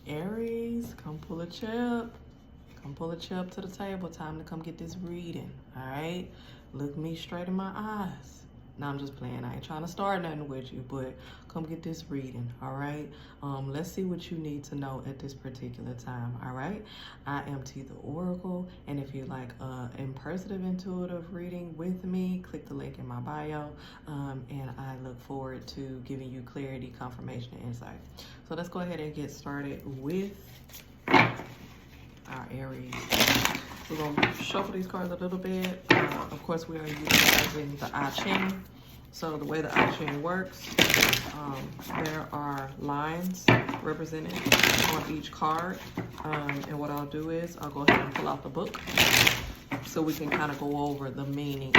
Aries, come pull a chip. Come pull a chip to the table. Time to come get this reading, all right? Look me straight in my eyes. No, I'm just playing. I ain't trying to start nothing with you, but come get this reading, all right? Let's see what you need to know at this particular time, all right? I am T the Oracle, and if you like impersonative intuitive reading with me, click the link in my bio, and I look forward to giving you clarity, confirmation, and insight. So let's go ahead and get started with our Aries. We're going to shuffle these cards a little bit. Of course, we are utilizing the 𝐾𝐨𝐽. So the way the 𝐾𝐨𝐽 works, there are lines represented on each card. And what I'll do is I'll go ahead and pull out the book so we can kind of go over the meaning.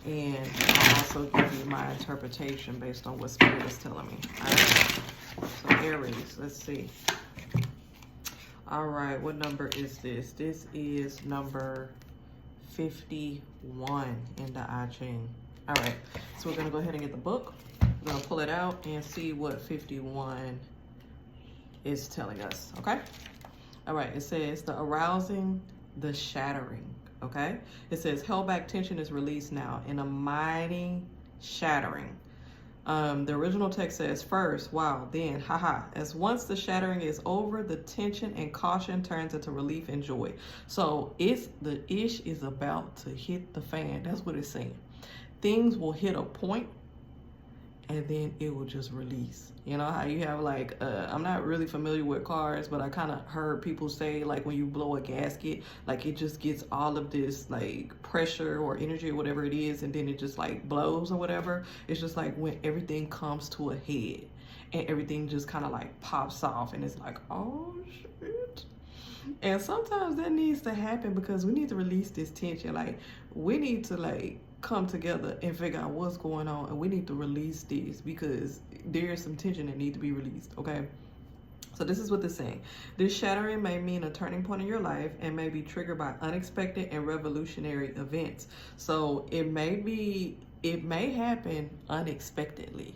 And I'll also give you my interpretation based on what Spirit is telling me. All right? So Aries, let's see. All right, what number is this? This is number 51 in the 𝐾𝐨𝐽. All right, so we're gonna go ahead and get the book. We're gonna pull it out and see what 51 is telling us, okay? All right, it says the arousing, the shattering, okay? It says held back tension is released now in a mighty shattering. The original text says first, wow, then, haha. As once the shattering is over, the tension and caution turns into relief and joy. So the ish is about to hit the fan. That's what it's saying. Things will hit a point and then it will just release. You know how you have like, I'm not really familiar with cars, but I kind of heard people say like when you blow a gasket, like it just gets all of this like pressure or energy or whatever it is, and then it just like blows or whatever. It's just like when everything comes to a head and everything just kind of like pops off and it's like, oh shit. And sometimes that needs to happen because we need to release this tension. Like we need to like come together and figure out what's going on, and we need to release this because there is some tension that needs to be released, okay? So this is what it's saying. This shattering may mean a turning point in your life and may be triggered by unexpected and revolutionary events. So it may happen unexpectedly.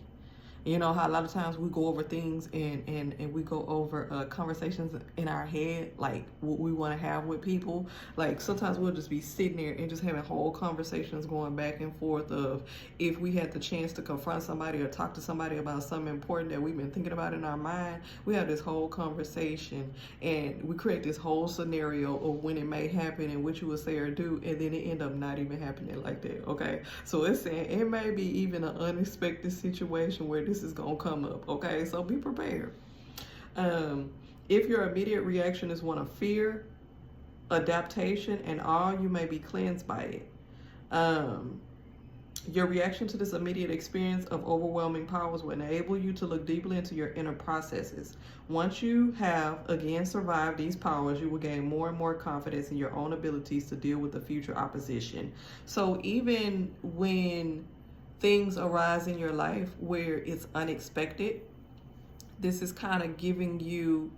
You know how a lot of times we go over things and we go over conversations in our head, like what we want to have with people. Like sometimes we'll just be sitting there and just having whole conversations going back and forth of if we had the chance to confront somebody or talk to somebody about something important that we've been thinking about in our mind. We have this whole conversation and we create this whole scenario of when it may happen and what you would say or do, and then it end up not even happening like that, okay? So it's saying it may be even an unexpected situation where this is gonna come up, okay? So be prepared. If your immediate reaction is one of fear, adaptation, and awe, you may be cleansed by it. Your reaction to this immediate experience of overwhelming powers will enable you to look deeply into your inner processes. Once you have again survived these powers, you will gain more and more confidence in your own abilities to deal with the future opposition. So even when things arise in your life where it's unexpected, this is kind of giving you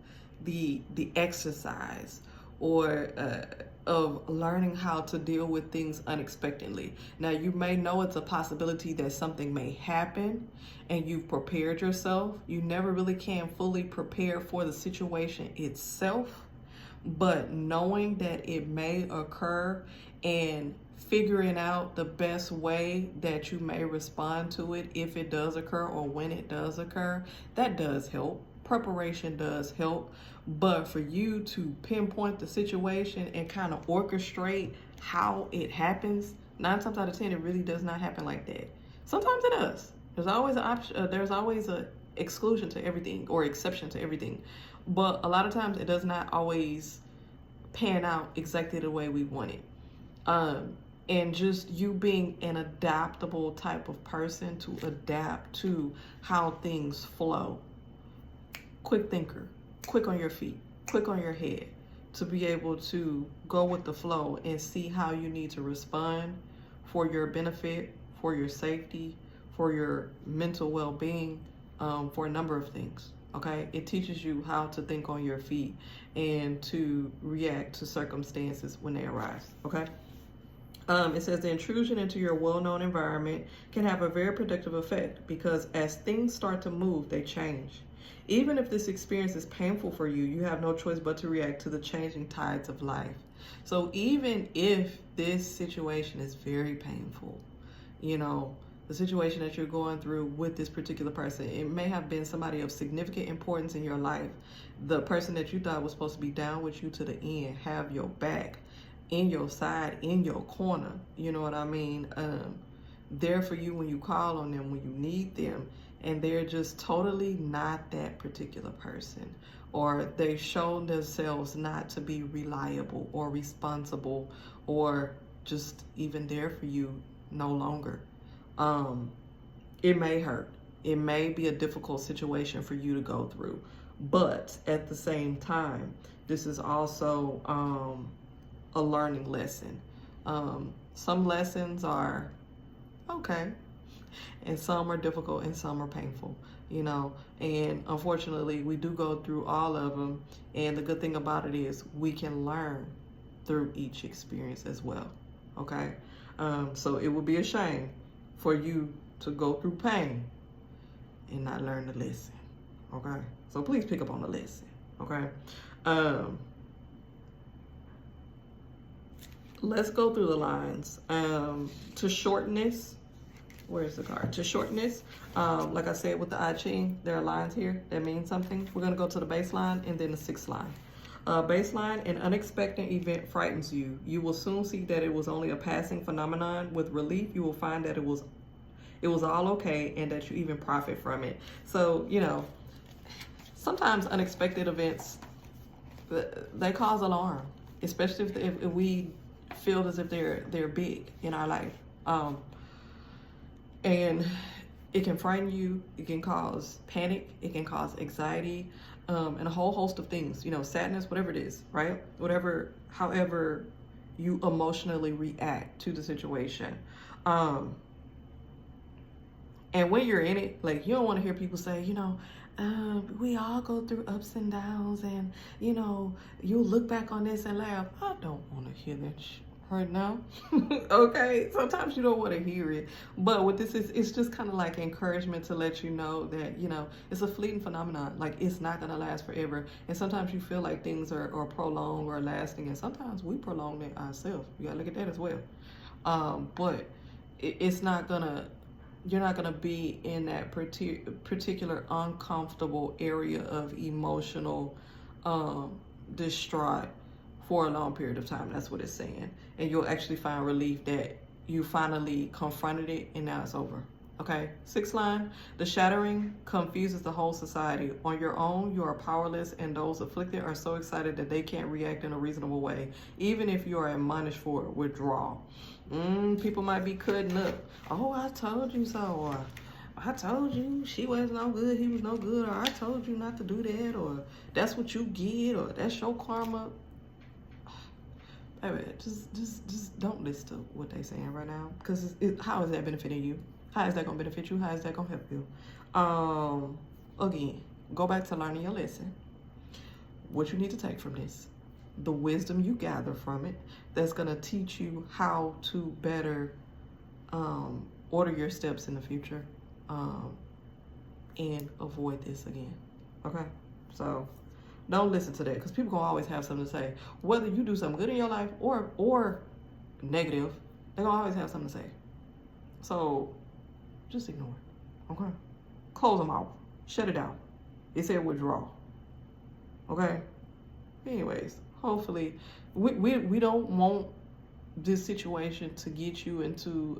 the exercise or of learning how to deal with things unexpectedly. Now you may know it's a possibility that something may happen and you've prepared yourself. You never really can fully prepare for the situation itself, but knowing that it may occur and figuring out the best way that you may respond to it if it does occur or when it does occur, that does help. Preparation does help, but for you to pinpoint the situation and kind of orchestrate how it happens, 9 times out of 10 it really does not happen like that. Sometimes it does. There's always an option. There's always a exclusion to everything or exception to everything, but a lot of times it does not always pan out exactly the way we want it. And just you being an adaptable type of person to adapt to how things flow. Quick thinker, quick on your feet, quick on your head, to be able to go with the flow and see how you need to respond for your benefit, for your safety, for your mental well-being, for a number of things, okay? It teaches you how to think on your feet and to react to circumstances when they arise, okay? It says the intrusion into your well-known environment can have a very productive effect because as things start to move, they change. Even if this experience is painful for you, you have no choice but to react to the changing tides of life. So even if this situation is very painful, you know, the situation that you're going through with this particular person, it may have been somebody of significant importance in your life. The person that you thought was supposed to be down with you to the end, have your back, in your side, in your corner, you know what I mean? There for you when you call on them, when you need them, and they're just totally not that particular person, or they've shown themselves not to be reliable or responsible or just even there for you no longer. It may hurt. It may be a difficult situation for you to go through, but at the same time, this is also a learning lesson. Some lessons are okay, and some are difficult, and some are painful, you know, and unfortunately we do go through all of them, and the good thing about it is we can learn through each experience as well, okay? So it would be a shame for you to go through pain and not learn the lesson, okay? So please pick up on the lesson, okay? Let's go through the lines. To shorten this, where's the card? To shorten this, like I said with the I Ching, there are lines here that mean something. We're gonna go to the baseline and then the sixth line. Baseline, an unexpected event frightens you. You will soon see that it was only a passing phenomenon. With relief, you will find that it was all okay and that you even profit from it. So, you know, sometimes unexpected events, they cause alarm, especially if we feel as if they're big in our life. And it can frighten you, it can cause panic, it can cause anxiety, and a whole host of things, you know, sadness, whatever it is, right? However you emotionally react to the situation. And when you're in it, like, you don't want to hear people say, you know, we all go through ups and downs, and, you know, you'll look back on this and laugh. I don't want to hear that right now. Okay, sometimes you don't want to hear it, but with this, it's just kind of like encouragement to let you know that, you know, it's a fleeting phenomenon. Like, it's not gonna last forever, and sometimes you feel like things are prolonged or lasting, and sometimes we prolong it ourselves. You gotta look at that as well. But it's not gonna, you're not gonna be in that particular uncomfortable area of emotional distraught for a long period of time. That's what it's saying. And you'll actually find relief that you finally confronted it and now it's over. Okay, sixth line, the shattering confuses the whole society. On your own, you are powerless, and those afflicted are so excited that they can't react in a reasonable way. Even if you are admonished for it, withdraw. People might be cutting up. Oh, I told you so. Or I told you she was no good, he was no good. Or I told you not to do that. Or that's what you get. Or that's your karma. Baby, just don't listen to what they're saying right now, because how is that benefiting you? How is that going to benefit you? How is that going to help you? Again, go back to learning your lesson. What you need to take from this, the wisdom you gather from it, that's going to teach you how to better order your steps in the future and avoid this again. Okay, so don't listen to that, because people gonna always have something to say. Whether you do something good in your life or negative, they're gonna always have something to say. So just ignore it, okay? Close them out, shut it down. It said withdraw, okay? Anyways, hopefully, we don't want this situation to get you into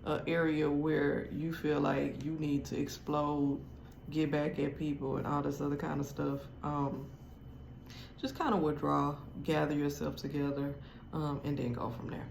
an area where you feel like you need to explode, get back at people, and all this other kind of stuff. Just kind of withdraw, gather yourself together, and then go from there.